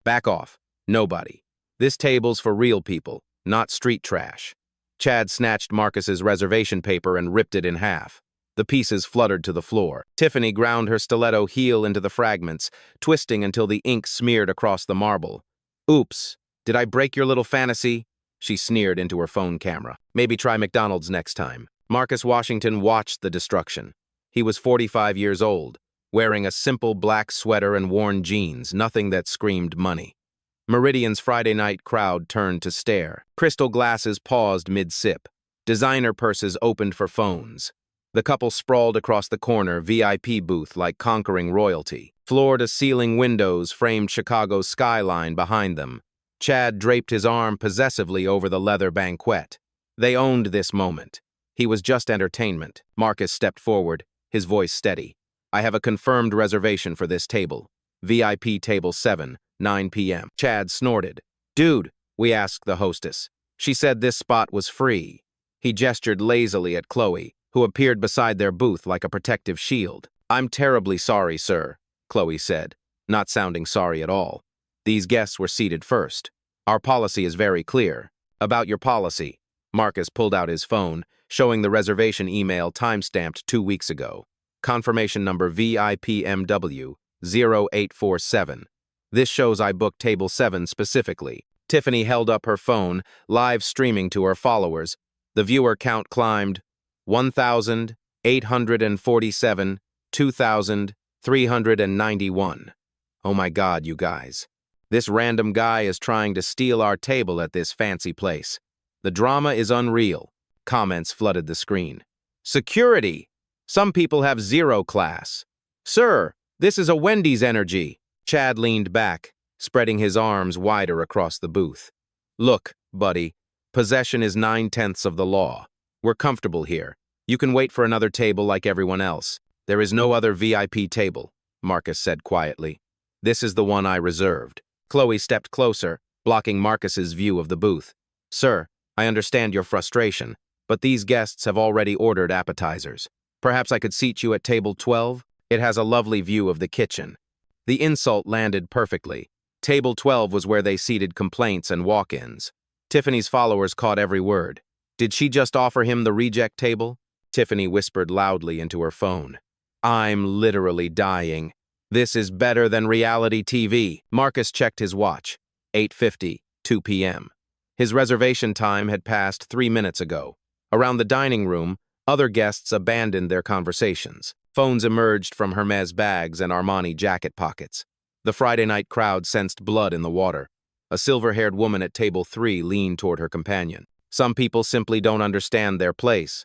Back off. Nobody. This table's for real people, not street trash. Chad snatched Marcus's reservation paper and ripped it in half. The pieces fluttered to the floor. Tiffany ground her stiletto heel into the fragments, twisting until the ink smeared across the marble. Oops, did I break your little fantasy? She sneered into her phone camera. Maybe try McDonald's next time. Marcus Washington watched the destruction. He was 45 years old, wearing a simple black sweater and worn jeans, nothing that screamed money. Meridian's Friday night crowd turned to stare. Crystal glasses paused mid-sip. Designer purses opened for phones. The couple sprawled across the corner VIP booth like conquering royalty. Floor-to-ceiling windows framed Chicago's skyline behind them. Chad draped his arm possessively over the leather banquette. They owned this moment. He was just entertainment. Marcus stepped forward, his voice steady. I have a confirmed reservation for this table. VIP table 7, 9 p.m. Chad snorted. Dude, we asked the hostess. She said this spot was free. He gestured lazily at Chloe, who appeared beside their booth like a protective shield. I'm terribly sorry, sir, Chloe said, not sounding sorry at all. These guests were seated first. Our policy is very clear. About your policy. Marcus pulled out his phone, showing the reservation email timestamped 2 weeks ago. Confirmation number VIPMW 0847. This shows I booked table 7 specifically. Tiffany held up her phone, live streaming to her followers. The viewer count climbed 1,847, 2,391. Oh my God, you guys. This random guy is trying to steal our table at this fancy place. The drama is unreal. Comments flooded the screen. Security! Some people have zero class. Sir, this is a Wendy's energy. Chad leaned back, spreading his arms wider across the booth. Look, buddy, possession is 9/10 of the law. We're comfortable here. You can wait for another table like everyone else. There is no other VIP table, Marcus said quietly. This is the one I reserved. Chloe stepped closer, blocking Marcus's view of the booth. Sir, I understand your frustration, but these guests have already ordered appetizers. Perhaps I could seat you at table 12? It has a lovely view of the kitchen. The insult landed perfectly. Table 12 was where they seated complaints and walk-ins. Tiffany's followers caught every word. Did she just offer him the reject table? Tiffany whispered loudly into her phone. I'm literally dying. This is better than reality TV. Marcus checked his watch. 8:50, 2 p.m. His reservation time had passed 3 minutes ago. Around the dining room, other guests abandoned their conversations. Phones emerged from Hermes bags and Armani jacket pockets. The Friday night crowd sensed blood in the water. A silver-haired woman at table 3 leaned toward her companion. Some people simply don't understand their place.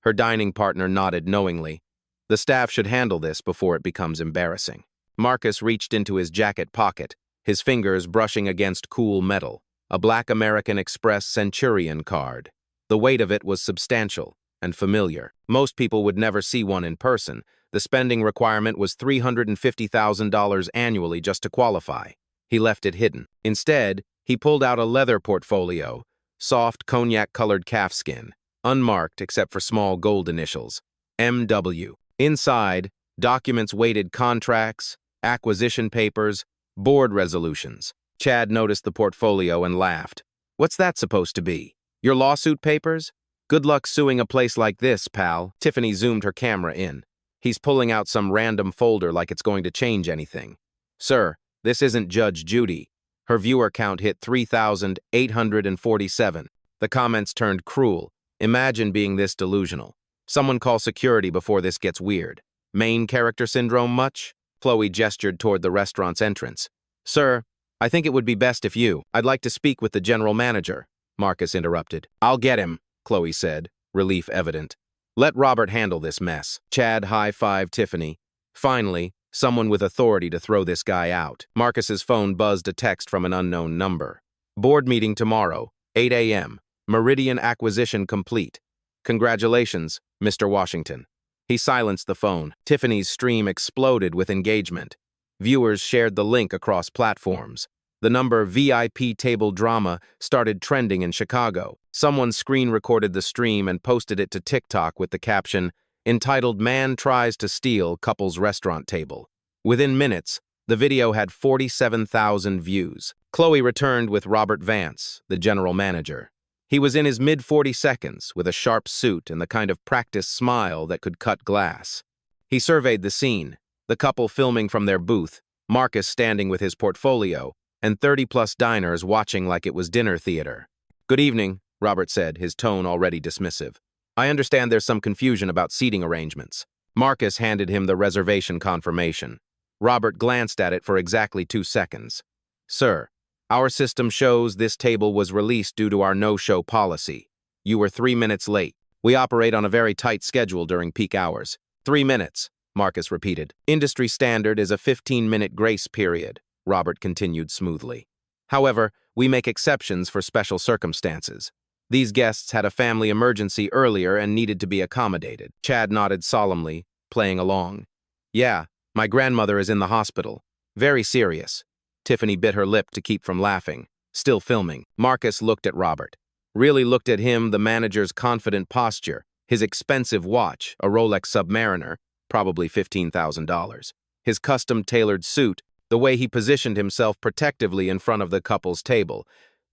Her dining partner nodded knowingly. The staff should handle this before it becomes embarrassing. Marcus reached into his jacket pocket, his fingers brushing against cool metal, a black American Express Centurion card. The weight of it was substantial and familiar. Most people would never see one in person. The spending requirement was $350,000 annually just to qualify. He left it hidden. Instead, he pulled out a leather portfolio, soft cognac-colored calfskin, unmarked except for small gold initials, MW. Inside, documents weighted contracts, acquisition papers, board resolutions. Chad noticed the portfolio and laughed. What's that supposed to be? Your lawsuit papers? Good luck suing a place like this, pal. Tiffany zoomed her camera in. He's pulling out some random folder like it's going to change anything. Sir, this isn't Judge Judy. Her viewer count hit 3,847. The comments turned cruel. Imagine being this delusional. Someone call security before this gets weird. Main character syndrome much? Chloe gestured toward the restaurant's entrance. Sir, I think it would be best if I'd like to speak with the general manager. Marcus interrupted. I'll get him, Chloe said, relief evident. Let Robert handle this mess. Chad high-fived Tiffany. Finally, someone with authority to throw this guy out. Marcus's phone buzzed a text from an unknown number. Board meeting tomorrow, 8 a.m. Meridian acquisition complete. Congratulations, Mr. Washington. He silenced the phone. Tiffany's stream exploded with engagement. Viewers shared the link across platforms. The number VIP table drama started trending in Chicago. Someone screen-recorded the stream and posted it to TikTok with the caption, entitled Man Tries to Steal Couple's Restaurant Table. Within minutes, The video had 47,000 views. Chloe returned with Robert Vance, the general manager. He was in his mid-40 seconds, with a sharp suit and the kind of practiced smile that could cut glass. He surveyed the scene, the couple filming from their booth, Marcus standing with his portfolio, and 30-plus diners watching like it was dinner theater. "Good evening," Robert said, his tone already dismissive. "I understand there's some confusion about seating arrangements." Marcus handed him the reservation confirmation. Robert glanced at it for exactly 2 seconds. "Sir, our system shows this table was released due to our no-show policy. You were 3 minutes late. We operate on a very tight schedule during peak hours." 3 minutes, Marcus repeated. "Industry standard is a 15-minute grace period," Robert continued smoothly. "However, we make exceptions for special circumstances. These guests had a family emergency earlier and needed to be accommodated." Chad nodded solemnly, playing along. "Yeah, my grandmother is in the hospital. Very serious." Tiffany bit her lip to keep from laughing, still filming. Marcus looked at Robert. Really looked at him, the manager's confident posture, his expensive watch, a Rolex Submariner, probably $15,000. His custom-tailored suit, the way he positioned himself protectively in front of the couple's table.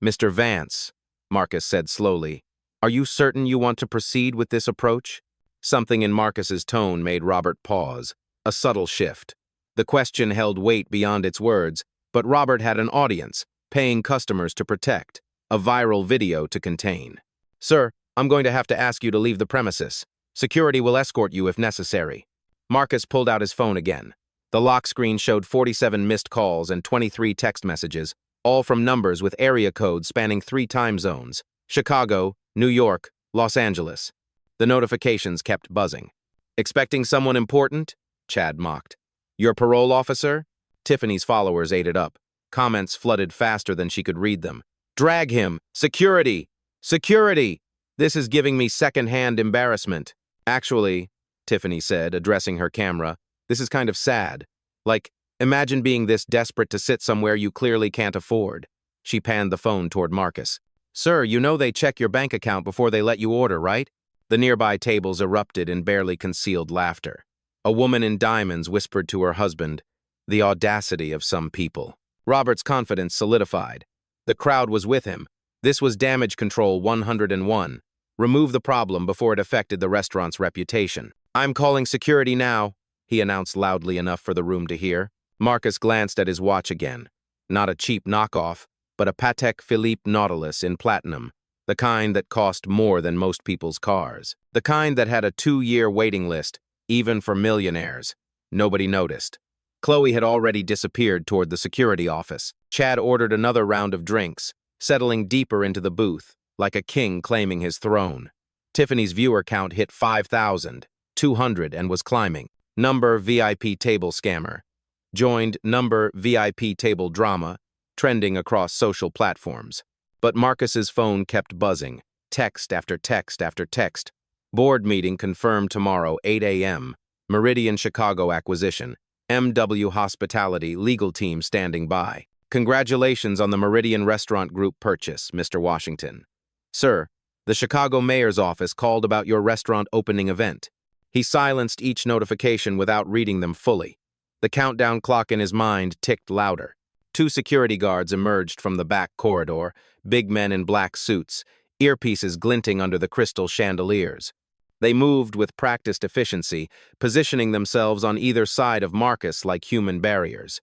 "Mr. Vance," Marcus said slowly, "are you certain you want to proceed with this approach?" Something in Marcus's tone made Robert pause, a subtle shift. The question held weight beyond its words, but Robert had an audience, paying customers to protect, a viral video to contain. "Sir, I'm going to have to ask you to leave the premises. Security will escort you if necessary." Marcus pulled out his phone again. The lock screen showed 47 missed calls and 23 text messages, all from numbers with area codes spanning 3 time zones: Chicago, New York, Los Angeles. The notifications kept buzzing. "Expecting someone important?" Chad mocked. "Your parole officer?" Tiffany's followers ate it up. Comments flooded faster than she could read them. "Drag him! Security! Security! This is giving me second-hand embarrassment." "Actually," Tiffany said, addressing her camera, "this is kind of sad. Like, imagine being this desperate to sit somewhere you clearly can't afford." She panned the phone toward Marcus. "Sir, you know they check your bank account before they let you order, right?" The nearby tables erupted in barely concealed laughter. A woman in diamonds whispered to her husband, "The audacity of some people." Robert's confidence solidified. The crowd was with him. This was damage control 101. Remove the problem before it affected the restaurant's reputation. "I'm calling security now," he announced loudly enough for the room to hear. Marcus glanced at his watch again. Not a cheap knockoff, but a Patek Philippe Nautilus in platinum, the kind that cost more than most people's cars. The kind that had a 2-year waiting list, even for millionaires. Nobody noticed. Chloe had already disappeared toward the security office. Chad ordered another round of drinks, settling deeper into the booth, like a king claiming his throne. Tiffany's viewer count hit 5,200 and was climbing. Number VIP table scammer. Joined number VIP table drama, trending across social platforms. But Marcus's phone kept buzzing, text after text after text. "Board meeting confirmed tomorrow, 8 a.m. Meridian Chicago acquisition. MW Hospitality legal team standing by. Congratulations on the Meridian Restaurant Group purchase, Mr. Washington. Sir, the Chicago mayor's office called about your restaurant opening event." He silenced each notification without reading them fully. The countdown clock in his mind ticked louder. 2 security guards emerged from the back corridor, big men in black suits, earpieces glinting under the crystal chandeliers. They moved with practiced efficiency, positioning themselves on either side of Marcus like human barriers.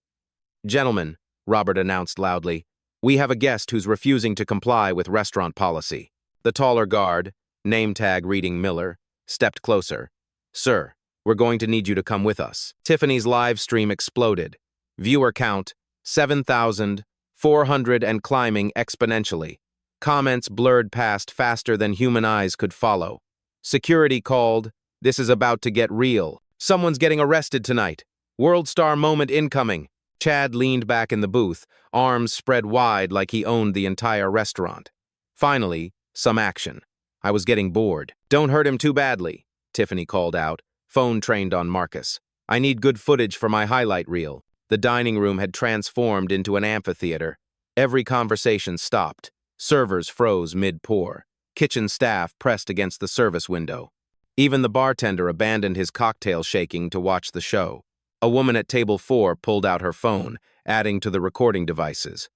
"Gentlemen," Robert announced loudly, "we have a guest who's refusing to comply with restaurant policy." The taller guard, name tag reading Miller, stepped closer. "Sir, we're going to need you to come with us." Tiffany's live stream exploded. Viewer count, 7,400 and climbing exponentially. Comments blurred past faster than human eyes could follow. Security called, "This is about to get real. Someone's getting arrested tonight. World star moment incoming." Chad leaned back in the booth, arms spread wide like he owned the entire restaurant. Finally, some action. "I was getting bored." "Don't hurt him too badly," Tiffany called out, phone trained on Marcus. "I need good footage for my highlight reel." The dining room had transformed into an amphitheater. Every conversation stopped. Servers froze mid-pour. Kitchen staff pressed against the service window. Even the bartender abandoned his cocktail shaking to watch the show. A woman at table 4 pulled out her phone, adding to the recording devices.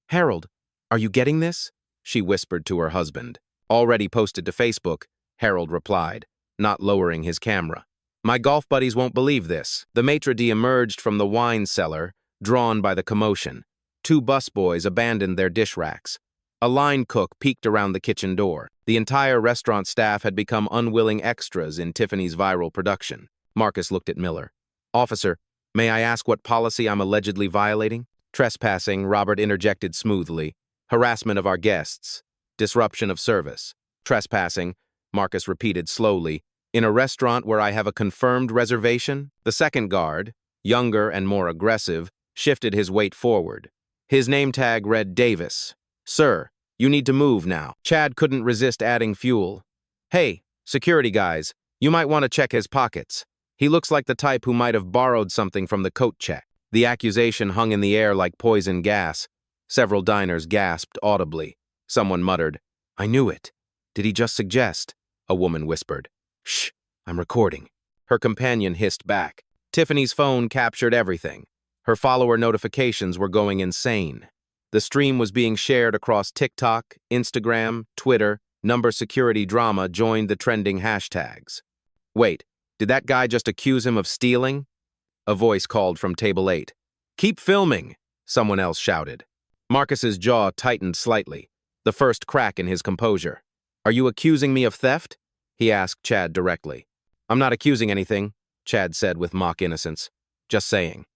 "Harold, are you getting this?" she whispered to her husband. "Already posted to Facebook," Harold replied, not lowering his camera. "My golf buddies won't believe this." The maitre d' emerged from the wine cellar, drawn by the commotion. 2 busboys abandoned their dish racks. A line cook peeked around the kitchen door. The entire restaurant staff had become unwilling extras in Tiffany's viral production. Marcus looked at Miller. "Officer, may I ask what policy I'm allegedly violating?" "Trespassing," Robert interjected smoothly. "Harassment of our guests. Disruption of service." "Trespassing," Marcus repeated slowly. "In a restaurant where I have a confirmed reservation?" The second guard, younger and more aggressive, shifted his weight forward. His name tag read Davis. "Sir, you need to move now." Chad couldn't resist adding fuel. "Hey, security guys, you might want to check his pockets. He looks like the type who might have borrowed something from the coat check." The accusation hung in the air like poison gas. Several diners gasped audibly. Someone muttered, "I knew it." "Did he just suggest?" a woman whispered. "Shh, I'm recording." Her companion hissed back. Tiffany's phone captured everything. Her follower notifications were going insane. The stream was being shared across TikTok, Instagram, Twitter. Number security drama joined the trending hashtags. "Wait, did that guy just accuse him of stealing?" A voice called from table 8. "Keep filming," someone else shouted. Marcus's jaw tightened slightly, the first crack in his composure. "Are you accusing me of theft?" he asked Chad directly. "I'm not accusing anything," Chad said with mock innocence. "Just saying.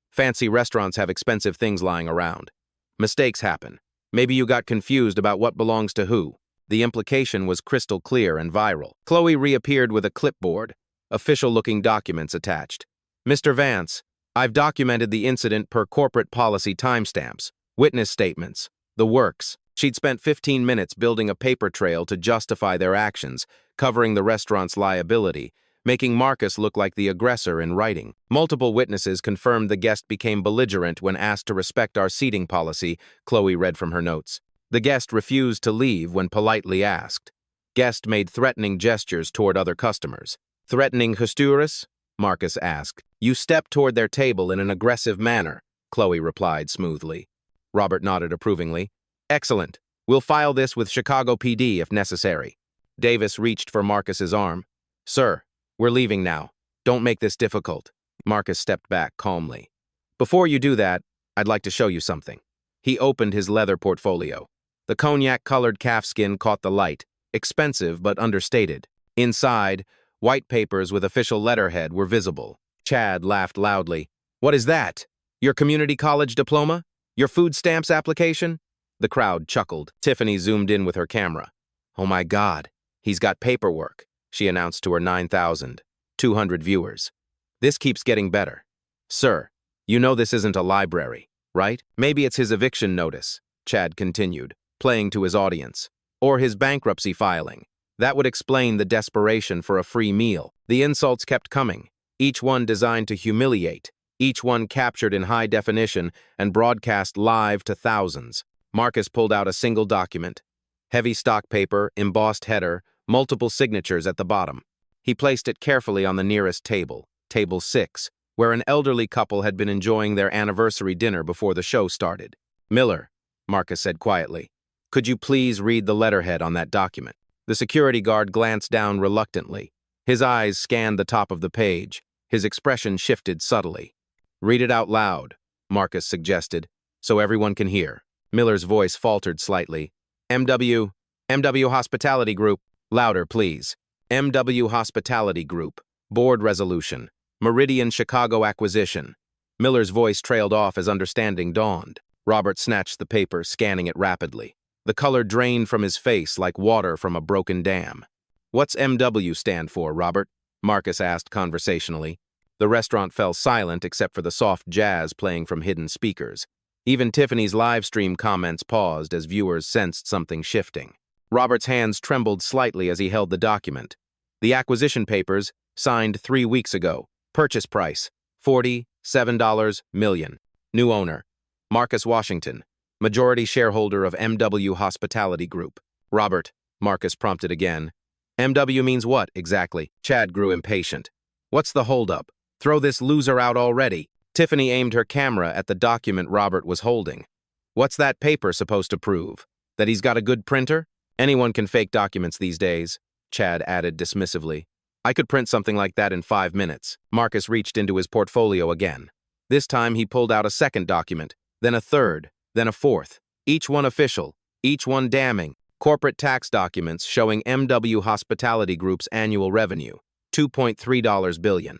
Fancy restaurants have expensive things lying around. Mistakes happen. Maybe you got confused about what belongs to who." The implication was crystal clear and viral. Chloe reappeared with a clipboard, official-looking documents attached. "Mr. Vance, I've documented the incident per corporate policy timestamps, witness statements, the works." She'd spent 15 minutes building a paper trail to justify their actions, covering the restaurant's liability, making Marcus look like the aggressor in writing. Multiple witnesses confirmed the guest became belligerent when asked to respect our seating policy, Chloe read from her notes. The guest refused to leave when politely asked. Guest made threatening gestures toward other customers. "Threatening Husturus?" Marcus asked. "You stepped toward their table in an aggressive manner," Chloe replied smoothly. Robert nodded approvingly. "Excellent. We'll file this with Chicago PD if necessary." Davis reached for Marcus's arm. "Sir, we're leaving now. Don't make this difficult." Marcus stepped back calmly. "Before you do that, I'd like to show you something." He opened his leather portfolio. The cognac-colored calfskin caught the light, expensive but understated. Inside, white papers with official letterhead were visible. Chad laughed loudly. "What is that? Your community college diploma? Your food stamps application?" The crowd chuckled. Tiffany zoomed in with her camera. "Oh my God, he's got paperwork," she announced to her 9,200 viewers. "This keeps getting better. Sir, you know this isn't a library, right? Maybe it's his eviction notice," Chad continued, playing to his audience. "Or his bankruptcy filing. That would explain the desperation for a free meal." The insults kept coming, each one designed to humiliate, each one captured in high definition and broadcast live to thousands. Marcus pulled out a single document. Heavy stock paper, embossed header, multiple signatures at the bottom. He placed it carefully on the nearest table, table 6, where an elderly couple had been enjoying their anniversary dinner before the show started. "Miller," Marcus said quietly, "could you please read the letterhead on that document?" The security guard glanced down reluctantly. His eyes scanned the top of the page. His expression shifted subtly. "Read it out loud," Marcus suggested, "so everyone can hear." Miller's voice faltered slightly. MW Hospitality Group. Louder, please. MW Hospitality Group. Board Resolution. Meridian Chicago Acquisition. Miller's voice trailed off as understanding dawned. Robert snatched the paper, scanning it rapidly. The color drained from his face like water from a broken dam. "What's MW stand for, Robert?" Marcus asked conversationally. The restaurant fell silent except for the soft jazz playing from hidden speakers. Even Tiffany's live stream comments paused as viewers sensed something shifting. Robert's hands trembled slightly as he held the document. The acquisition papers, signed 3 weeks ago. Purchase price, $47 million. New owner, Marcus Washington, majority shareholder of MW Hospitality Group. "Robert," Marcus prompted again. "MW means what, exactly?" Chad grew impatient. "What's the holdup? Throw this loser out already. Tiffany aimed her camera at the document Robert was holding. What's that paper supposed to prove? That he's got a good printer? Anyone can fake documents these days, Chad added dismissively. I could print something like that in 5 minutes. Marcus reached into his portfolio again. This time he pulled out a second document, then a third, then a fourth. Each one official, each one damning. Corporate tax documents showing MW Hospitality Group's annual revenue, $2.3 billion.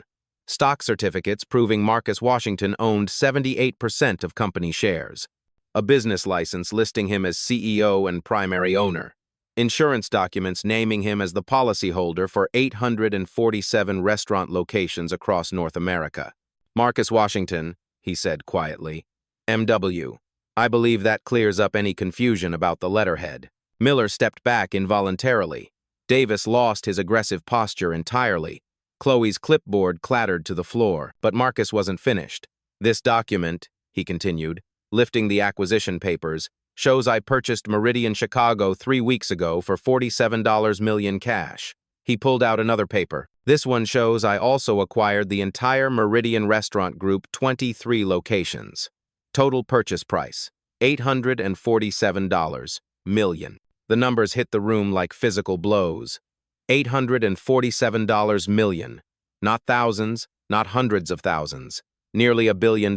Stock certificates proving Marcus Washington owned 78% of company shares. A business license listing him as CEO and primary owner. Insurance documents naming him as the policyholder for 847 restaurant locations across North America. Marcus Washington, he said quietly. MW. I believe that clears up any confusion about the letterhead. Miller stepped back involuntarily. Davis lost his aggressive posture entirely. Chloe's clipboard clattered to the floor, but Marcus wasn't finished. This document, he continued, lifting the acquisition papers, shows I purchased Meridian Chicago 3 weeks ago for $47 million cash. He pulled out another paper. This one shows I also acquired the entire Meridian Restaurant Group 23 locations. Total purchase price, $847 million. The numbers hit the room like physical blows. $847 million. Not thousands, not hundreds of thousands. Nearly $1 billion.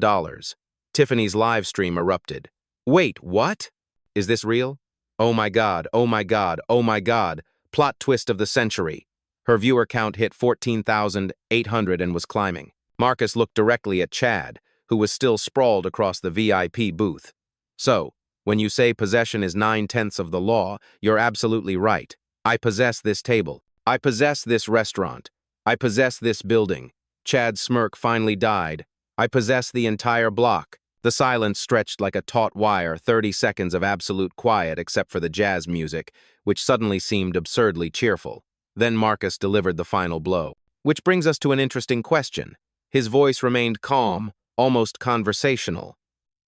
Tiffany's live stream erupted. Wait, what? Is this real? Oh my God, oh my God, oh my God. Plot twist of the century. Her viewer count hit 14,800 and was climbing. Marcus looked directly at Chad, who was still sprawled across the VIP booth. So, when you say possession is 9/10 of the law, you're absolutely right. I possess this table. I possess this restaurant. I possess this building. Chad's smirk finally died. I possess the entire block. The silence stretched like a taut wire, 30 seconds of absolute quiet except for the jazz music, which suddenly seemed absurdly cheerful. Then Marcus delivered the final blow. Which brings us to an interesting question. His voice remained calm, almost conversational.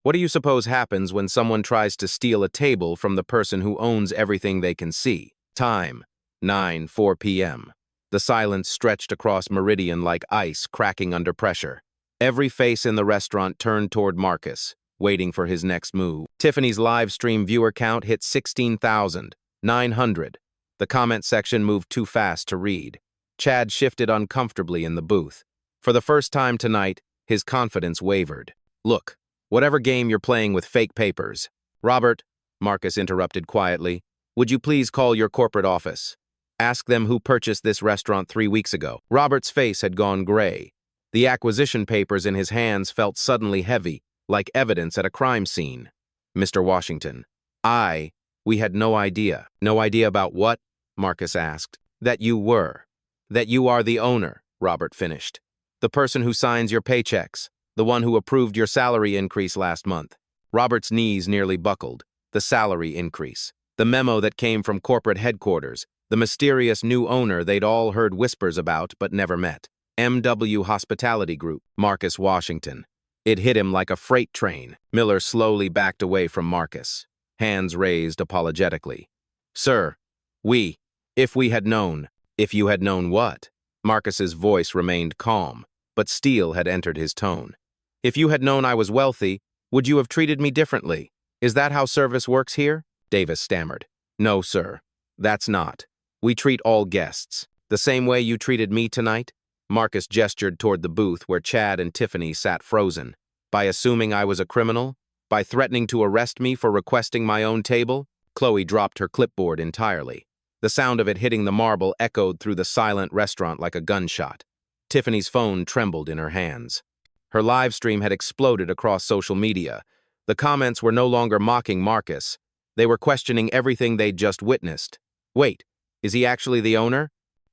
What do you suppose happens when someone tries to steal a table from the person who owns everything they can see? Time, 9:04 p.m. The silence stretched across Meridian like ice cracking under pressure. Every face in the restaurant turned toward Marcus, waiting for his next move. Tiffany's live stream viewer count hit 16,900. The comment section moved too fast to read. Chad shifted uncomfortably in the booth. For the first time tonight, his confidence wavered. Look. Whatever game you're playing with fake papers. Robert, Marcus interrupted quietly, would you please call your corporate office? Ask them who purchased this restaurant 3 weeks ago. Robert's face had gone gray. The acquisition papers in his hands felt suddenly heavy, like evidence at a crime scene. Mr. Washington, we had no idea. No idea about what? Marcus asked. That you were. That you are the owner, Robert finished. The person who signs your paychecks. The one who approved your salary increase last month. Robert's knees nearly buckled. The salary increase. The memo that came from corporate headquarters. The mysterious new owner they'd all heard whispers about but never met. MW Hospitality Group, Marcus Washington. It hit him like a freight train. Miller slowly backed away from Marcus, hands raised apologetically. Sir, if we had known. If you had known what? Marcus's voice remained calm, but steel had entered his tone. If you had known I was wealthy, would you have treated me differently? Is that how service works here? Davis stammered. No, sir. That's not. We treat all guests. The same way you treated me tonight? Marcus gestured toward the booth where Chad and Tiffany sat frozen. By assuming I was a criminal? By threatening to arrest me for requesting my own table? Chloe dropped her clipboard entirely. The sound of it hitting the marble echoed through the silent restaurant like a gunshot. Tiffany's phone trembled in her hands. Her live stream had exploded across social media. The comments were no longer mocking Marcus. They were questioning everything they'd just witnessed. Wait, is he actually the owner?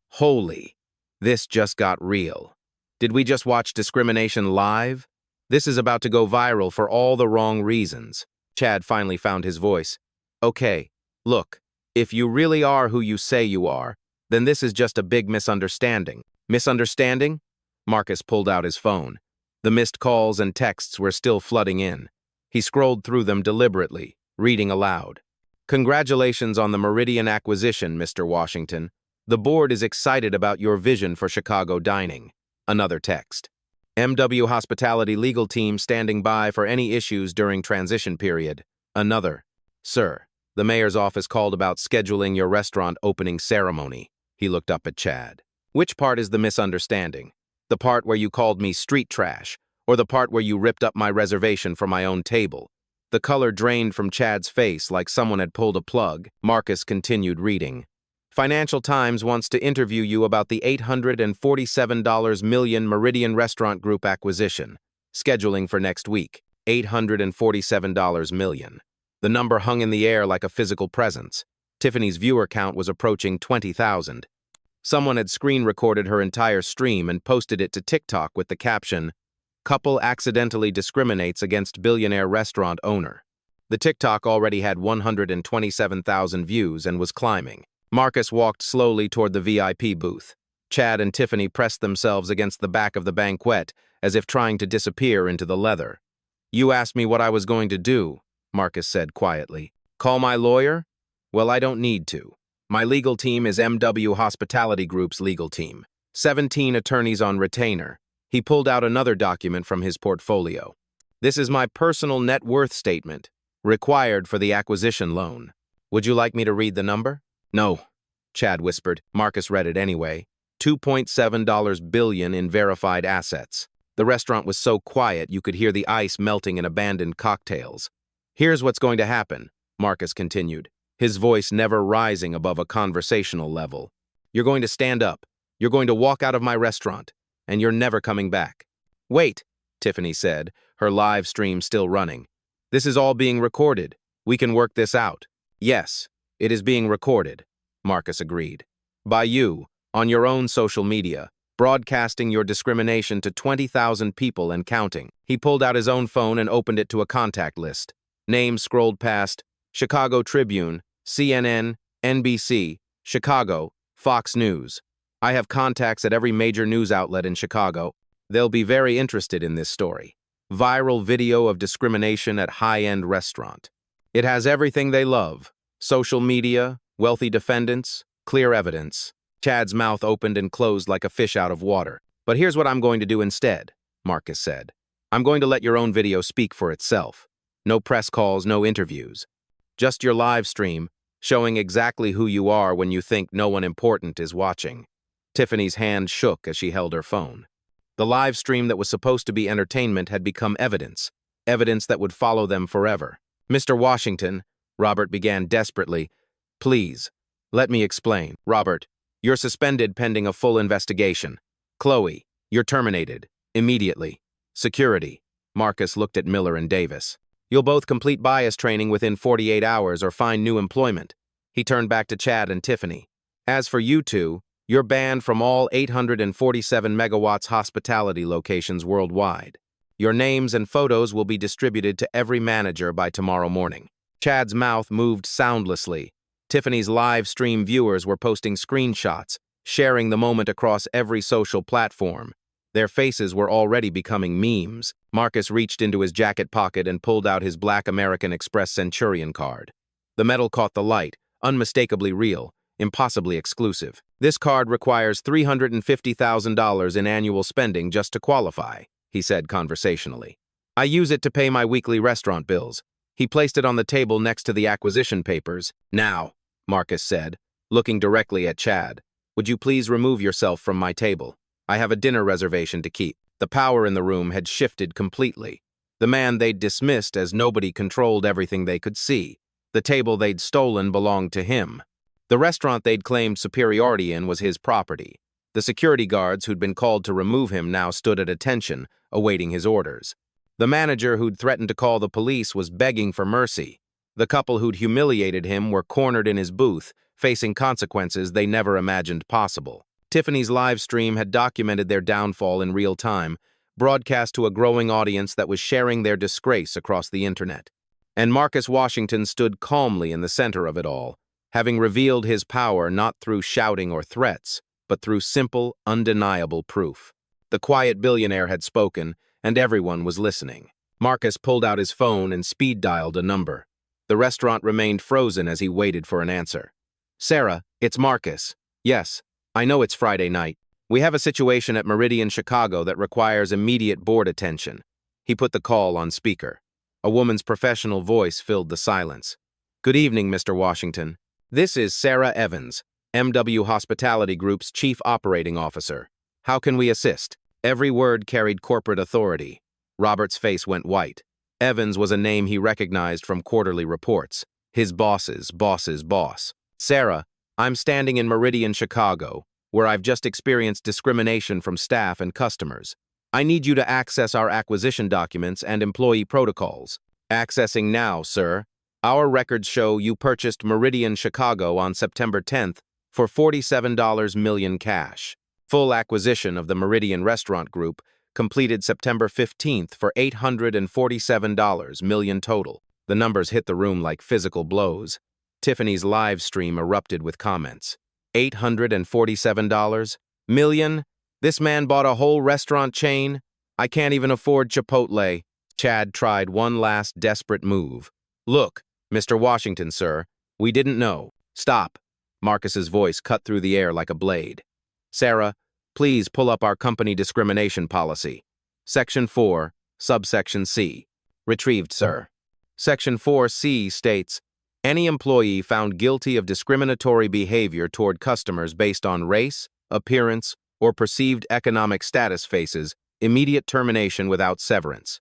Holy, this just got real. Did we just watch discrimination live? This is about to go viral for all the wrong reasons. Chad finally found his voice. Okay, look, if you really are who you say you are, then this is just a big misunderstanding. Misunderstanding? Marcus pulled out his phone. The missed calls and texts were still flooding in. He scrolled through them deliberately, reading aloud. Congratulations on the Meridian acquisition, Mr. Washington. The board is excited about your vision for Chicago dining. Another text. MW Hospitality legal team standing by for any issues during transition period. Another. Sir, the mayor's office called about scheduling your restaurant opening ceremony. He looked up at Chad. Which part is the misunderstanding? The part where you called me street trash, or the part where you ripped up my reservation for my own table? The color drained from Chad's face like someone had pulled a plug. Marcus continued reading. Financial Times wants to interview you about the $847 million Meridian Restaurant Group acquisition. Scheduling for next week. $847 million. The number hung in the air like a physical presence. Tiffany's viewer count was approaching 20,000. Someone had screen recorded her entire stream and posted it to TikTok with the caption, "Couple accidentally discriminates against billionaire restaurant owner." The TikTok already had 127,000 views and was climbing. Marcus walked slowly toward the VIP booth. Chad and Tiffany pressed themselves against the back of the banquette, as if trying to disappear into the leather. "You asked me what I was going to do," Marcus said quietly. "Call my lawyer? Well, I don't need to. My legal team is MW Hospitality Group's legal team. 17 attorneys on retainer." He pulled out another document from his portfolio. "This is my personal net worth statement, required for the acquisition loan. Would you like me to read the number?" "No," Chad whispered. Marcus read it anyway. $2.7 billion in verified assets. The restaurant was so quiet you could hear the ice melting in abandoned cocktails. "Here's what's going to happen," Marcus continued, his voice never rising above a conversational level. "You're going to stand up. You're going to walk out of my restaurant. And you're never coming back." "Wait," Tiffany said, her live stream still running. "This is all being recorded. We can work this out." "Yes, it is being recorded," Marcus agreed. "By you, on your own social media, broadcasting your discrimination to 20,000 people and counting." He pulled out his own phone and opened it to a contact list. Names scrolled past: Chicago Tribune, CNN, NBC, Chicago, Fox News. "I have contacts at every major news outlet in Chicago. They'll be very interested in this story. Viral video of discrimination at high-end restaurant. It has everything they love. Social media, wealthy defendants, clear evidence." Chad's mouth opened and closed like a fish out of water. "But here's what I'm going to do instead," Marcus said. "I'm going to let your own video speak for itself. No press calls, no interviews. Just your live stream, showing exactly who you are when you think no one important is watching." Tiffany's hand shook as she held her phone. The live stream that was supposed to be entertainment had become evidence that would follow them forever. "Mr. Washington," Robert began desperately. "Please, let me explain." "Robert, you're suspended pending a full investigation. Chloe, you're terminated. Immediately. Security." Marcus looked at Miller and Davis. "You'll both complete bias training within 48 hours or find new employment." He turned back to Chad and Tiffany. "As for you two, you're banned from all 847 megawatts hospitality locations worldwide. Your names and photos will be distributed to every manager by tomorrow morning." Chad's mouth moved soundlessly. Tiffany's live stream viewers were posting screenshots, sharing the moment across every social platform. Their faces were already becoming memes. Marcus reached into his jacket pocket and pulled out his Black American Express Centurion card. The metal caught the light, unmistakably real, impossibly exclusive. "This card requires $350,000 in annual spending just to qualify," he said conversationally. "I use it to pay my weekly restaurant bills." He placed it on the table next to the acquisition papers. "Now," Marcus said, looking directly at Chad, "would you please remove yourself from my table? I have a dinner reservation to keep." The power in the room had shifted completely. The man they'd dismissed as nobody controlled everything they could see. The table they'd stolen belonged to him. The restaurant they'd claimed superiority in was his property. The security guards who'd been called to remove him now stood at attention, awaiting his orders. The manager who'd threatened to call the police was begging for mercy. The couple who'd humiliated him were cornered in his booth, facing consequences they never imagined possible. Tiffany's live stream had documented their downfall in real time, broadcast to a growing audience that was sharing their disgrace across the internet. And Marcus Washington stood calmly in the center of it all, having revealed his power not through shouting or threats, but through simple, undeniable proof. The quiet billionaire had spoken, and everyone was listening. Marcus pulled out his phone and speed-dialed a number. The restaurant remained frozen as he waited for an answer. "Sarah, it's Marcus." "Yes, I know it's Friday night. We have a situation at Meridian, Chicago that requires immediate board attention. He put the call on speaker. A woman's professional voice filled the silence. Good evening, Mr. Washington. This is Sarah Evans, MW Hospitality Group's Chief Operating Officer. How can we assist? Every word carried corporate authority. Robert's face went white. Evans was a name he recognized from quarterly reports. His boss's boss. Sarah, I'm standing in Meridian, Chicago, where I've just experienced discrimination from staff and customers. I need you to access our acquisition documents and employee protocols. Accessing now, sir. Our records show you purchased Meridian, Chicago on September 10th for $47 million cash. Full acquisition of the Meridian Restaurant Group completed September 15th for $847 million total. The numbers hit the room like physical blows. Tiffany's live stream erupted with comments. $847 million? This man bought a whole restaurant chain? I can't even afford Chipotle. Chad tried one last desperate move. Look, Mr. Washington, sir, we didn't know. Stop. Marcus's voice cut through the air like a blade. Sarah, please pull up our company discrimination policy. Section 4, subsection C. Retrieved, sir. Section 4C states, any employee found guilty of discriminatory behavior toward customers based on race, appearance, or perceived economic status faces immediate termination without severance.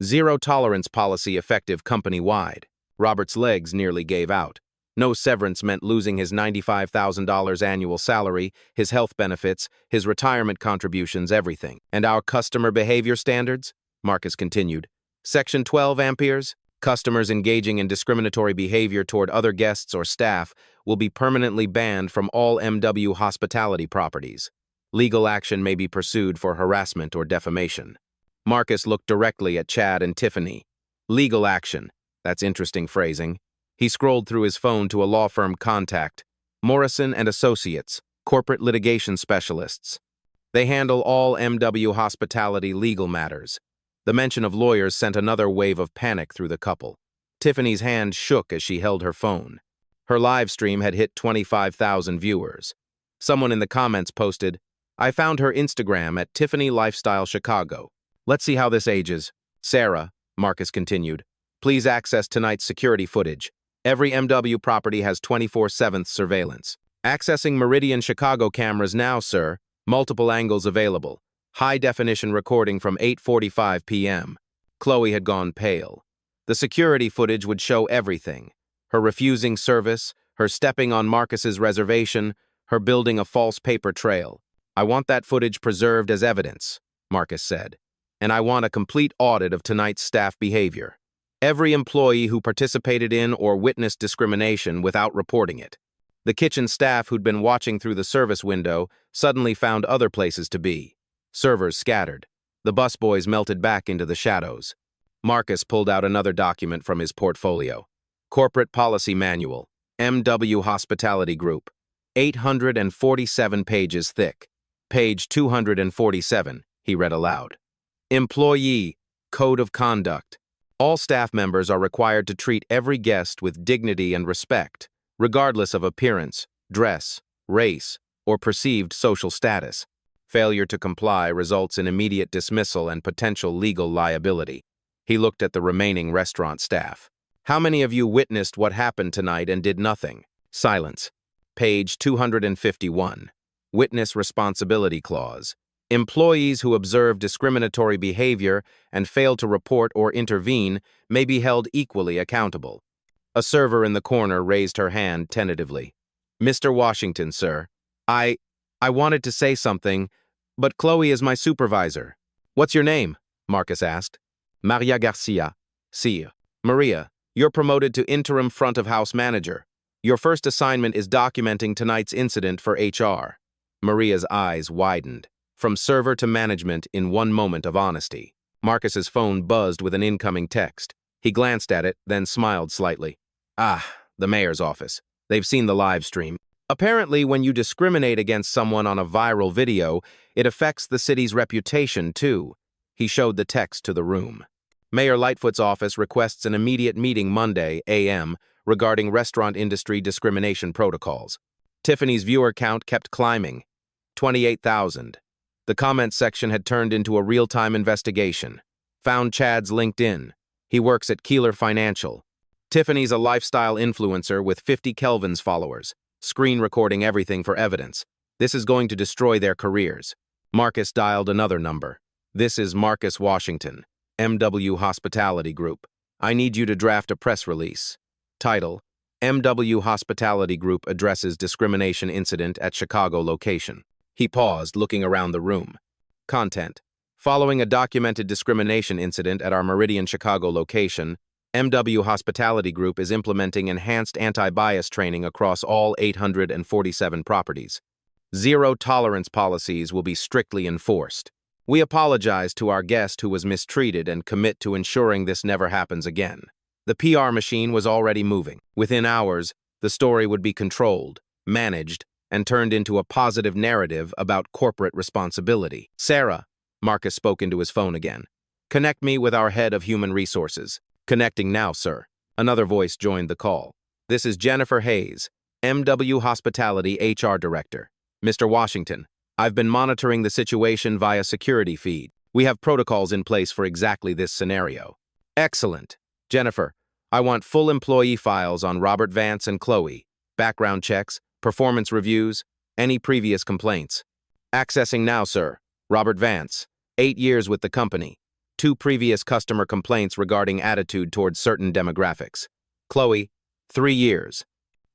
Zero tolerance policy effective company-wide. Robert's legs nearly gave out. No severance meant losing his $95,000 annual salary, his health benefits, his retirement contributions, everything. And our customer behavior standards? Marcus continued. Section 12 amperes? Customers engaging in discriminatory behavior toward other guests or staff will be permanently banned from all MW hospitality properties. Legal action may be pursued for harassment or defamation. Marcus looked directly at Chad and Tiffany. Legal action. That's interesting phrasing. He scrolled through his phone to a law firm contact. Morrison and Associates, corporate litigation specialists. They handle all MW hospitality legal matters. The mention of lawyers sent another wave of panic through the couple. Tiffany's hand shook as she held her phone. Her live stream had hit 25,000 viewers. Someone in the comments posted, I found her Instagram at Tiffany Lifestyle Chicago. Let's see how this ages. Sarah, Marcus continued, please access tonight's security footage. Every MW property has 24/7 surveillance. Accessing Meridian Chicago cameras now, sir. Multiple angles available. High-definition recording from 8:45 p.m. Chloe had gone pale. The security footage would show everything. Her refusing service, her stepping on Marcus's reservation, her building a false paper trail. I want that footage preserved as evidence, Marcus said. And I want a complete audit of tonight's staff behavior. Every employee who participated in or witnessed discrimination without reporting it. The kitchen staff who'd been watching through the service window suddenly found other places to be. Servers scattered. The busboys melted back into the shadows. Marcus pulled out another document from his portfolio. Corporate Policy Manual, MW Hospitality Group. 847 pages thick. Page 247, he read aloud. Employee Code of Conduct. All staff members are required to treat every guest with dignity and respect, regardless of appearance, dress, race, or perceived social status. Failure to comply results in immediate dismissal and potential legal liability. He looked at the remaining restaurant staff. How many of you witnessed what happened tonight and did nothing? Silence. Page 251. Witness Responsibility Clause. Employees who observe discriminatory behavior and fail to report or intervene may be held equally accountable. A server in the corner raised her hand tentatively. Mr. Washington, sir. I wanted to say something, but Chloe is my supervisor. What's your name? Marcus asked. Maria Garcia. Sire. Maria, you're promoted to interim front of house manager. Your first assignment is documenting tonight's incident for HR. Maria's eyes widened. From server to management in one moment of honesty. Marcus's phone buzzed with an incoming text. He glanced at it, then smiled slightly. Ah, the mayor's office. They've seen the live stream. Apparently, when you discriminate against someone on a viral video, it affects the city's reputation, too. He showed the text to the room. Mayor Lightfoot's office requests an immediate meeting Monday, a.m., regarding restaurant industry discrimination protocols. Tiffany's viewer count kept climbing. 28,000. The comments section had turned into a real-time investigation. Found Chad's LinkedIn. He works at Keeler Financial. Tiffany's a lifestyle influencer with 50 Kelvin's followers, screen recording everything for evidence. This is going to destroy their careers. Marcus dialed another number. This is Marcus Washington, MW Hospitality Group. I need you to draft a press release. Title: MW Hospitality Group addresses discrimination incident at Chicago location. He paused, looking around the room. Content: following a documented discrimination incident at our Meridian Chicago location, MW Hospitality Group is implementing enhanced anti-bias training across all 847 properties. Zero-tolerance policies will be strictly enforced. We apologize to our guest who was mistreated and commit to ensuring this never happens again. The PR machine was already moving. Within hours, the story would be controlled, managed, and turned into a positive narrative about corporate responsibility. Sarah, Marcus spoke into his phone again. Connect me with our head of human resources. Connecting now, sir. Another voice joined the call. This is Jennifer Hayes, MW Hospitality HR Director. Mr. Washington, I've been monitoring the situation via security feed. We have protocols in place for exactly this scenario. Excellent. Jennifer, I want full employee files on Robert Vance and Chloe, background checks, performance reviews, any previous complaints. Accessing now, sir. Robert Vance, 8 years with the company. 2 previous customer complaints regarding attitude towards certain demographics. Chloe, 3 years.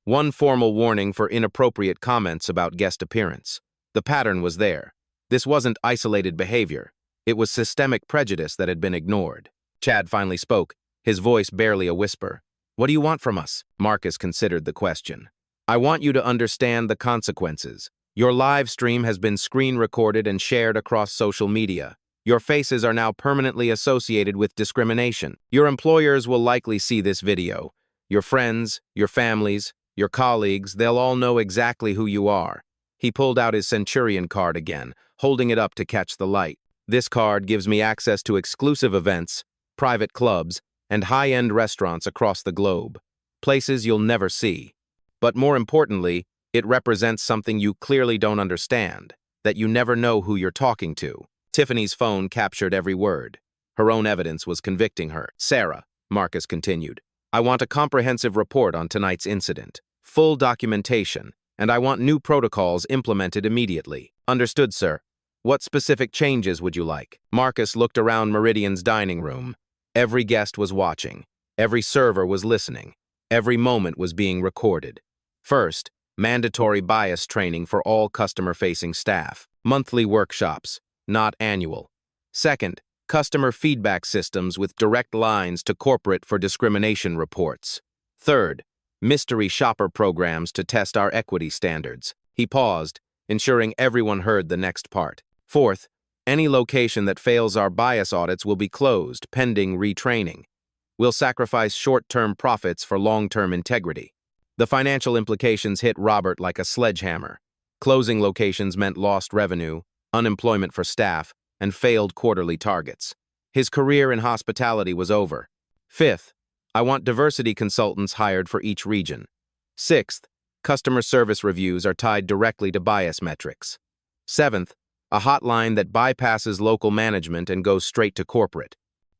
1 formal warning for inappropriate comments about guest appearance. The pattern was there. This wasn't isolated behavior. It was systemic prejudice that had been ignored. Chad finally spoke, his voice barely a whisper. What do you want from us? Marcus considered the question. I want you to understand the consequences. Your live stream has been screen recorded and shared across social media. Your faces are now permanently associated with discrimination. Your employers will likely see this video. Your friends, your families, your colleagues, they'll all know exactly who you are. He pulled out his Centurion card again, holding it up to catch the light. This card gives me access to exclusive events, private clubs, and high-end restaurants across the globe. Places you'll never see. But more importantly, it represents something you clearly don't understand, that you never know who you're talking to. Tiffany's phone captured every word. Her own evidence was convicting her. Sarah, Marcus continued, I want a comprehensive report on tonight's incident, full documentation, and I want new protocols implemented immediately. Understood, sir. What specific changes would you like? Marcus looked around Meridian's dining room. Every guest was watching. Every server was listening. Every moment was being recorded. First, mandatory bias training for all customer-facing staff. Monthly workshops, not annual. Second, customer feedback systems with direct lines to corporate for discrimination reports. Third, mystery shopper programs to test our equity standards. He paused, ensuring everyone heard the next part. Fourth, any location that fails our bias audits will be closed, pending retraining. We'll sacrifice short-term profits for long-term integrity. The financial implications hit Robert like a sledgehammer. Closing locations meant lost revenue, unemployment for staff, and failed quarterly targets. His career in hospitality was over. Fifth, I want diversity consultants hired for each region. Sixth, customer service reviews are tied directly to bias metrics. Seventh, a hotline that bypasses local management and goes straight to corporate.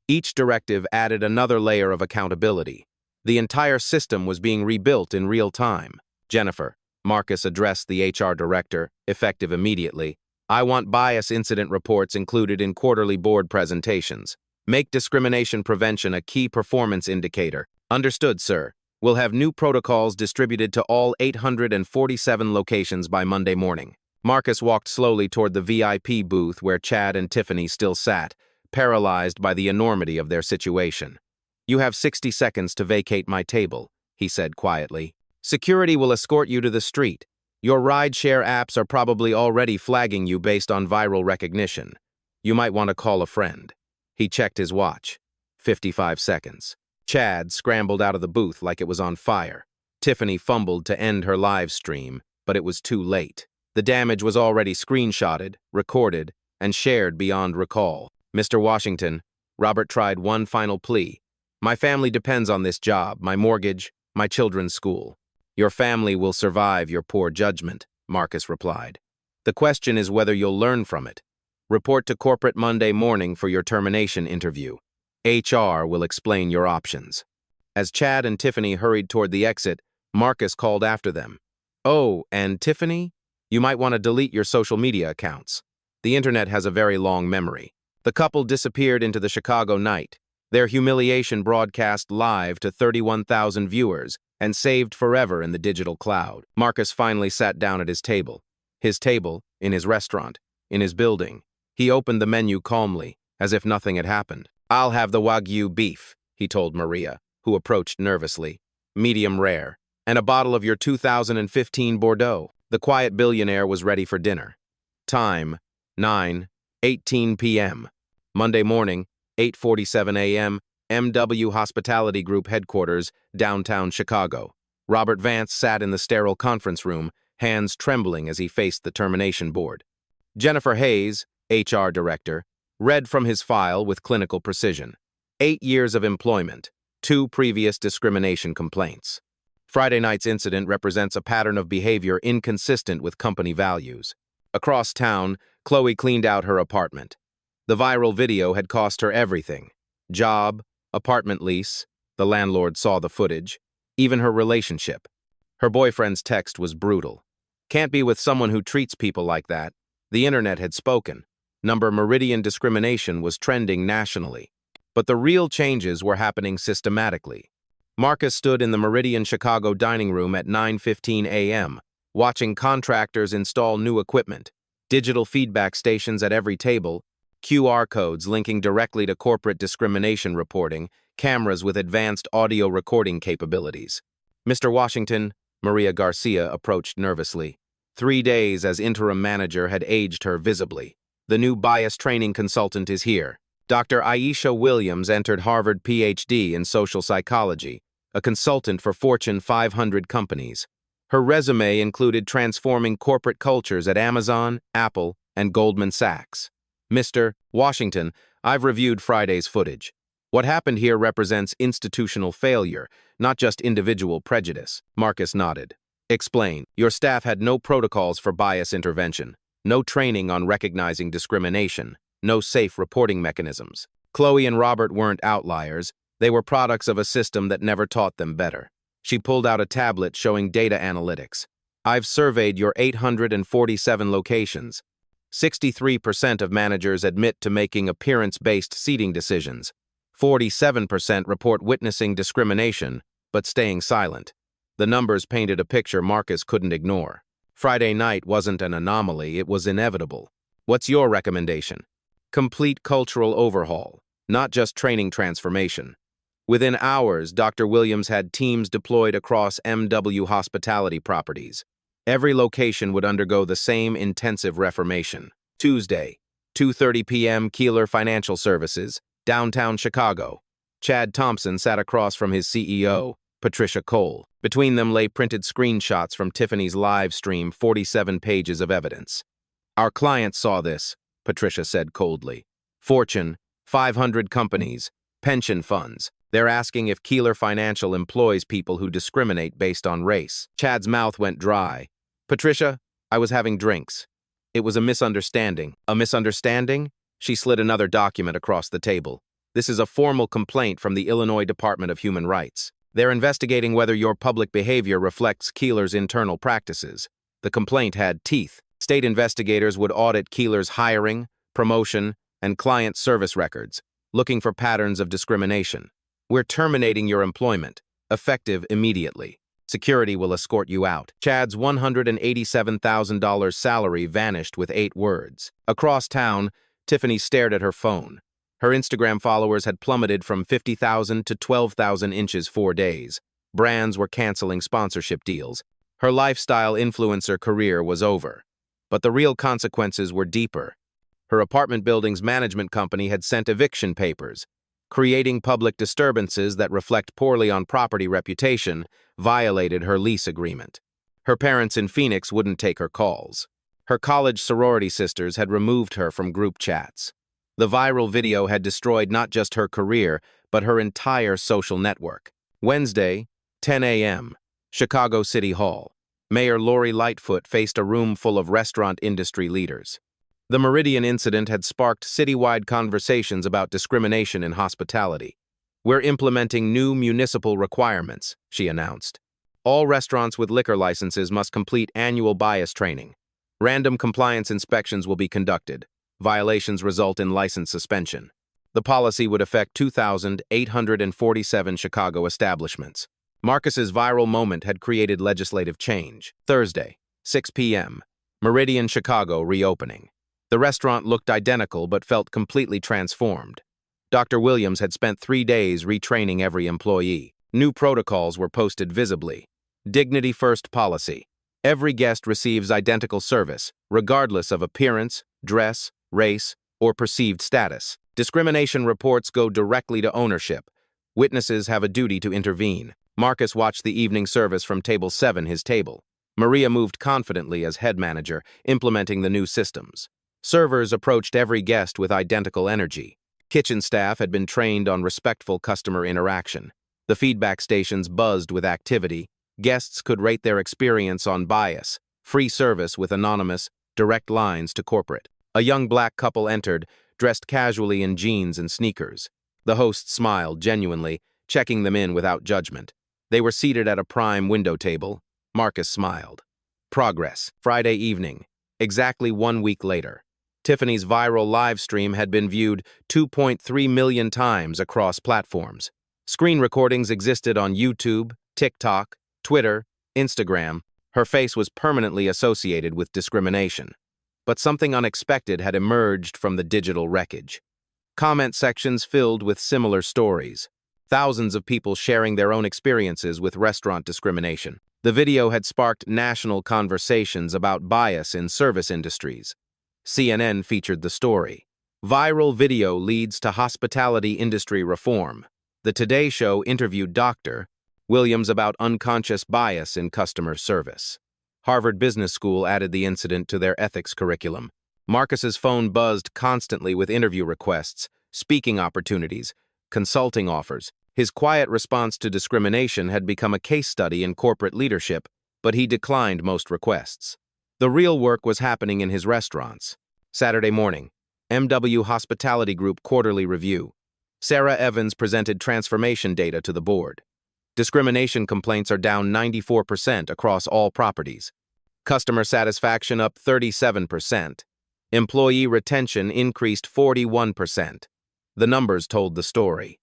Each directive added another layer of accountability. The entire system was being rebuilt in real time. Jennifer, Marcus addressed the HR director, effective immediately. I want bias incident reports included in quarterly board presentations. Make discrimination prevention a key performance indicator. Understood, sir. We'll have new protocols distributed to all 847 locations by Monday morning. Marcus walked slowly toward the VIP booth where Chad and Tiffany still sat, paralyzed by the enormity of their situation. You have 60 seconds to vacate my table, he said quietly. Security will escort you to the street. Your rideshare apps are probably already flagging you based on viral recognition. You might want to call a friend. He checked his watch. 55 seconds. Chad scrambled out of the booth like it was on fire. Tiffany fumbled to end her live stream, but it was too late. The damage was already screenshotted, recorded, and shared beyond recall. Mr. Washington, Robert tried one final plea. My family depends on this job, my mortgage, my children's school. Your family will survive your poor judgment, Marcus replied. The question is whether you'll learn from it. Report to corporate Monday morning for your termination interview. HR will explain your options. As Chad and Tiffany hurried toward the exit, Marcus called after them. Oh, and Tiffany? You might want to delete your social media accounts. The internet has a very long memory. The couple disappeared into the Chicago night, their humiliation broadcast live to 31,000 viewers and saved forever in the digital cloud. Marcus finally sat down at his table, in his restaurant, in his building. He opened the menu calmly, as if nothing had happened. I'll have the Wagyu beef, he told Maria, who approached nervously. Medium rare, and a bottle of your 2015 Bordeaux. The quiet billionaire was ready for dinner. Time, 9:18 p.m. Monday morning, 8:47 a.m., MW Hospitality Group headquarters, downtown Chicago. Robert Vance sat in the sterile conference room, hands trembling as he faced the termination board. Jennifer Hayes, HR director, read from his file with clinical precision. 8 years of employment, 2 previous discrimination complaints. Friday night's incident represents a pattern of behavior inconsistent with company values. Across town, Chloe cleaned out her apartment. The viral video had cost her everything. Job, apartment lease, the landlord saw the footage, even her relationship. Her boyfriend's text was brutal. Can't be with someone who treats people like that. The internet had spoken. Meridian discrimination was trending nationally. But the real changes were happening systematically. Marcus stood in the Meridian Chicago dining room at 9:15 a.m., watching contractors install new equipment, digital feedback stations at every table, QR codes linking directly to corporate discrimination reporting, cameras with advanced audio recording capabilities. Mr. Washington, Maria Garcia approached nervously. 3 days as interim manager had aged her visibly. The new bias training consultant is here. Dr. Aisha Williams entered Harvard Ph.D. in social psychology, a consultant for Fortune 500 companies. Her resume included transforming corporate cultures at Amazon, Apple, and Goldman Sachs. Mr. Washington, I've reviewed Friday's footage. What happened here represents institutional failure, not just individual prejudice. Marcus nodded. Explain. Your staff had no protocols for bias intervention, no training on recognizing discrimination, no safe reporting mechanisms. Chloe and Robert weren't outliers. They were products of a system that never taught them better. She pulled out a tablet showing data analytics. I've surveyed your 847 locations. 63% of managers admit to making appearance-based seating decisions. 47% report witnessing discrimination, but staying silent. The numbers painted a picture Marcus couldn't ignore. Friday night wasn't an anomaly, it was inevitable. What's your recommendation? Complete cultural overhaul, not just training transformation. Within hours, Dr. Williams had teams deployed across MW hospitality properties. Every location would undergo the same intensive reformation. Tuesday, 2:30 p.m. Keeler Financial Services, downtown Chicago. Chad Thompson sat across from his CEO, Patricia Cole. Between them lay printed screenshots from Tiffany's live stream, 47 pages of evidence. Our clients saw this, Patricia said coldly. Fortune, 500 companies, pension funds. They're asking if Keeler Financial employs people who discriminate based on race. Chad's mouth went dry. Patricia, I was having drinks. It was a misunderstanding. A misunderstanding? She slid another document across the table. This is a formal complaint from the Illinois Department of Human Rights. They're investigating whether your public behavior reflects Keeler's internal practices. The complaint had teeth. State investigators would audit Keeler's hiring, promotion, and client service records, looking for patterns of discrimination. We're terminating your employment, effective immediately. Security will escort you out. Chad's $187,000 salary vanished with 8 words. Across town, Tiffany stared at her phone. Her Instagram followers had plummeted from 50,000 to 12,000 inches 4 days. Brands were canceling sponsorship deals. Her lifestyle influencer career was over. But the real consequences were deeper. Her apartment building's management company had sent eviction papers. Creating public disturbances that reflect poorly on property reputation violated her lease agreement. Her parents in Phoenix wouldn't take her calls. Her college sorority sisters had removed her from group chats. The viral video had destroyed not just her career, but her entire social network. Wednesday, 10 a.m., Chicago City Hall. Mayor Lori Lightfoot faced a room full of restaurant industry leaders. The Meridian incident had sparked citywide conversations about discrimination in hospitality. "We're implementing new municipal requirements," she announced. "All restaurants with liquor licenses must complete annual bias training. Random compliance inspections will be conducted. Violations result in license suspension." The policy would affect 2,847 Chicago establishments. Marcus's viral moment had created legislative change. Thursday, 6 p.m., Meridian, Chicago reopening. The restaurant looked identical but felt completely transformed. Dr. Williams had spent 3 days retraining every employee. New protocols were posted visibly. Dignity First policy. Every guest receives identical service, regardless of appearance, dress, race, or perceived status. Discrimination reports go directly to ownership. Witnesses have a duty to intervene. Marcus watched the evening service from table 7, his table. Maria moved confidently as head manager, implementing the new systems. Servers approached every guest with identical energy. Kitchen staff had been trained on respectful customer interaction. The feedback stations buzzed with activity. Guests could rate their experience on bias. Free service with anonymous, direct lines to corporate. A young black couple entered, dressed casually in jeans and sneakers. The host smiled genuinely, checking them in without judgment. They were seated at a prime window table. Marcus smiled. Progress. Friday evening. Exactly 1 week later. Tiffany's viral live stream had been viewed 2.3 million times across platforms. Screen recordings existed on YouTube, TikTok, Twitter, Instagram. Her face was permanently associated with discrimination. But something unexpected had emerged from the digital wreckage. Comment sections filled with similar stories. Thousands of people sharing their own experiences with restaurant discrimination. The video had sparked national conversations about bias in service industries. CNN featured the story. Viral video leads to hospitality industry reform. The Today Show interviewed Dr. Williams about unconscious bias in customer service. Harvard Business School added the incident to their ethics curriculum. Marcus's phone buzzed constantly with interview requests, speaking opportunities, consulting offers. His quiet response to discrimination had become a case study in corporate leadership, but he declined most requests. The real work was happening in his restaurants. Saturday morning, MW Hospitality Group quarterly review. Sarah Evans presented transformation data to the board. Discrimination complaints are down 94% across all properties. Customer satisfaction up 37%. Employee retention increased 41%. The numbers told the story.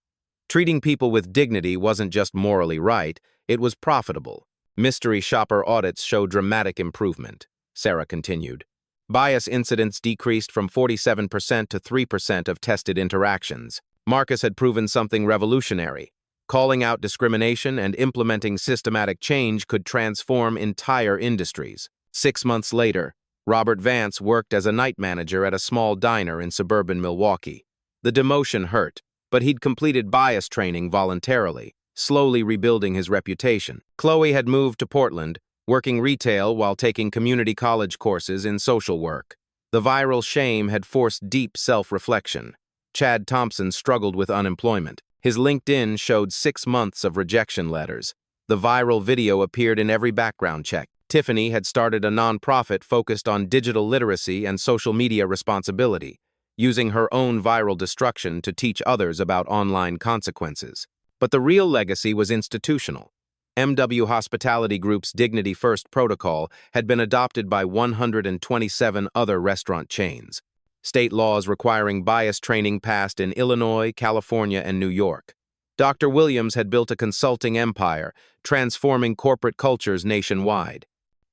Treating people with dignity wasn't just morally right, it was profitable. Mystery shopper audits show dramatic improvement, Sarah continued. Bias incidents decreased from 47% to 3% of tested interactions. Marcus had proven something revolutionary. Calling out discrimination and implementing systematic change could transform entire industries. 6 months later, Robert Vance worked as a night manager at a small diner in suburban Milwaukee. The demotion hurt, but he'd completed bias training voluntarily, slowly rebuilding his reputation. Chloe had moved to Portland, working retail while taking community college courses in social work. The viral shame had forced deep self-reflection. Chad Thompson struggled with unemployment. His LinkedIn showed 6 months of rejection letters. The viral video appeared in every background check. Tiffany had started a nonprofit focused on digital literacy and social media responsibility, using her own viral destruction to teach others about online consequences. But the real legacy was institutional. MW Hospitality Group's Dignity First protocol had been adopted by 127 other restaurant chains. State laws requiring bias training passed in Illinois, California, and New York. Dr. Williams had built a consulting empire, transforming corporate cultures nationwide.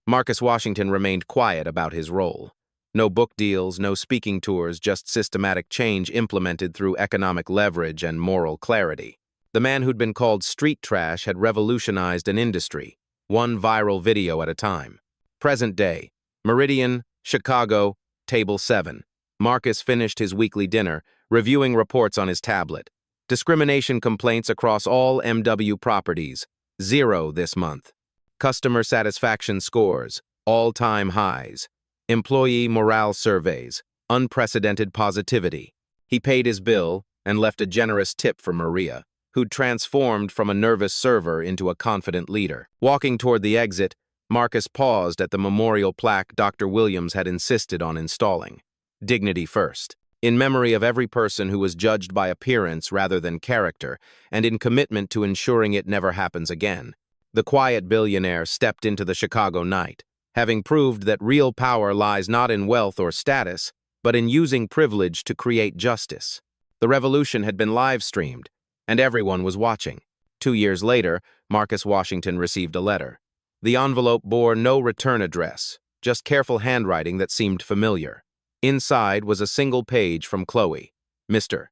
Marcus Washington remained quiet about his role. No book deals, no speaking tours, just systematic change implemented through economic leverage and moral clarity. The man who'd been called street trash had revolutionized an industry, one viral video at a time. Present day, Meridian, Chicago, Table 7. Marcus finished his weekly dinner, reviewing reports on his tablet. Discrimination complaints across all MW properties, 0 this month. Customer satisfaction scores, all-time highs. Employee morale surveys, unprecedented positivity. He paid his bill and left a generous tip for Maria, who'd transformed from a nervous server into a confident leader. Walking toward the exit, Marcus paused at the memorial plaque Dr. Williams had insisted on installing. Dignity first. In memory of every person who was judged by appearance rather than character, and in commitment to ensuring it never happens again. The quiet billionaire stepped into the Chicago night, having proved that real power lies not in wealth or status, but in using privilege to create justice. The revolution had been live-streamed, and everyone was watching. 2 years later, Marcus Washington received a letter. The envelope bore no return address, just careful handwriting that seemed familiar. Inside was a single page from Chloe. Mr.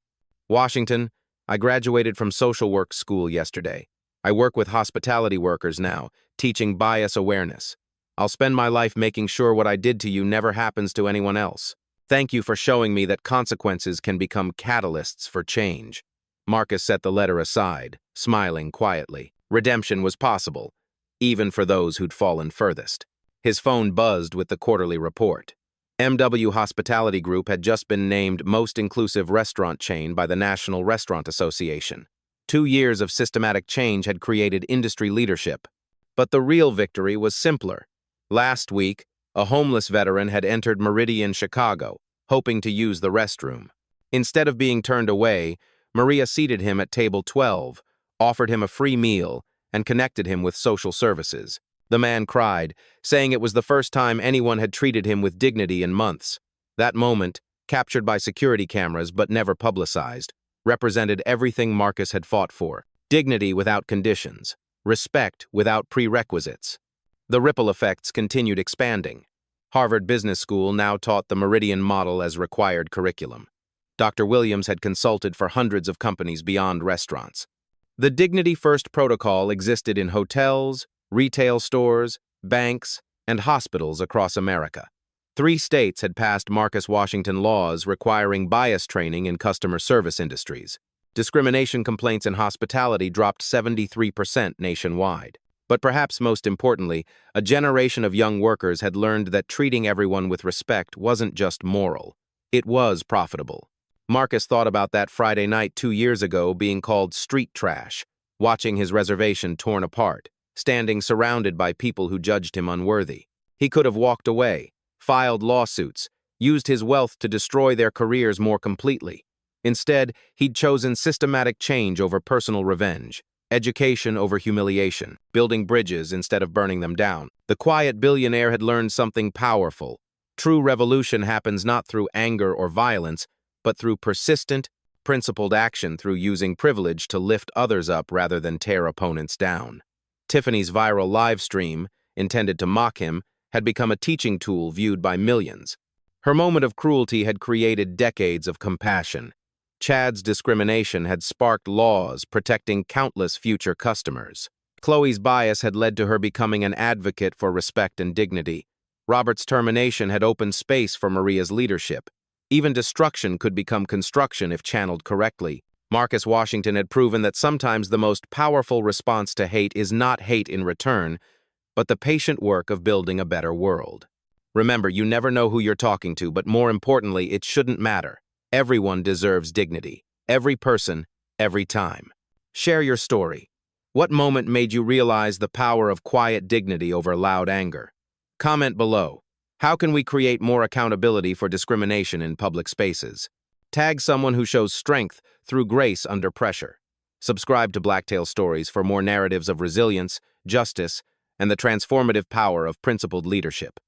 Washington, I graduated from social work school yesterday. I work with hospitality workers now, teaching bias awareness. I'll spend my life making sure what I did to you never happens to anyone else. Thank you for showing me that consequences can become catalysts for change. Marcus set the letter aside, smiling quietly. Redemption was possible, even for those who'd fallen furthest. His phone buzzed with the quarterly report. MW Hospitality Group had just been named Most Inclusive Restaurant Chain by the National Restaurant Association. 2 years of systematic change had created industry leadership. But the real victory was simpler. Last week, a homeless veteran had entered Meridian, Chicago, hoping to use the restroom. Instead of being turned away, Maria seated him at table 12, offered him a free meal, and connected him with social services. The man cried, saying it was the first time anyone had treated him with dignity in months. That moment, captured by security cameras but never publicized, represented everything Marcus had fought for. Dignity without conditions, respect without prerequisites. The ripple effects continued expanding. Harvard Business School now taught the Meridian model as required curriculum. Dr. Williams had consulted for hundreds of companies beyond restaurants. The Dignity First protocol existed in hotels, retail stores, banks, and hospitals across America. 3 states had passed Marcus Washington laws requiring bias training in customer service industries. Discrimination complaints in hospitality dropped 73% nationwide. But perhaps most importantly, a generation of young workers had learned that treating everyone with respect wasn't just moral. It was profitable. Marcus thought about that Friday night 2 years ago being called street trash, watching his reservation torn apart, standing surrounded by people who judged him unworthy. He could have walked away, filed lawsuits, used his wealth to destroy their careers more completely. Instead, he'd chosen systematic change over personal revenge, education over humiliation, building bridges instead of burning them down. The quiet billionaire had learned something powerful. True revolution happens not through anger or violence, but through persistent, principled action through using privilege to lift others up rather than tear opponents down. Tiffany's viral live stream, intended to mock him, had become a teaching tool viewed by millions. Her moment of cruelty had created decades of compassion. Chad's discrimination had sparked laws protecting countless future customers. Chloe's bias had led to her becoming an advocate for respect and dignity. Robert's termination had opened space for Maria's leadership. Even destruction could become construction if channeled correctly. Marcus Washington had proven that sometimes the most powerful response to hate is not hate in return, but the patient work of building a better world. Remember, you never know who you're talking to, but more importantly, it shouldn't matter. Everyone deserves dignity. Every person, every time. Share your story. What moment made you realize the power of quiet dignity over loud anger? Comment below. How can we create more accountability for discrimination in public spaces? Tag someone who shows strength through grace under pressure. Subscribe to Blacktail Stories for more narratives of resilience, justice, and the transformative power of principled leadership.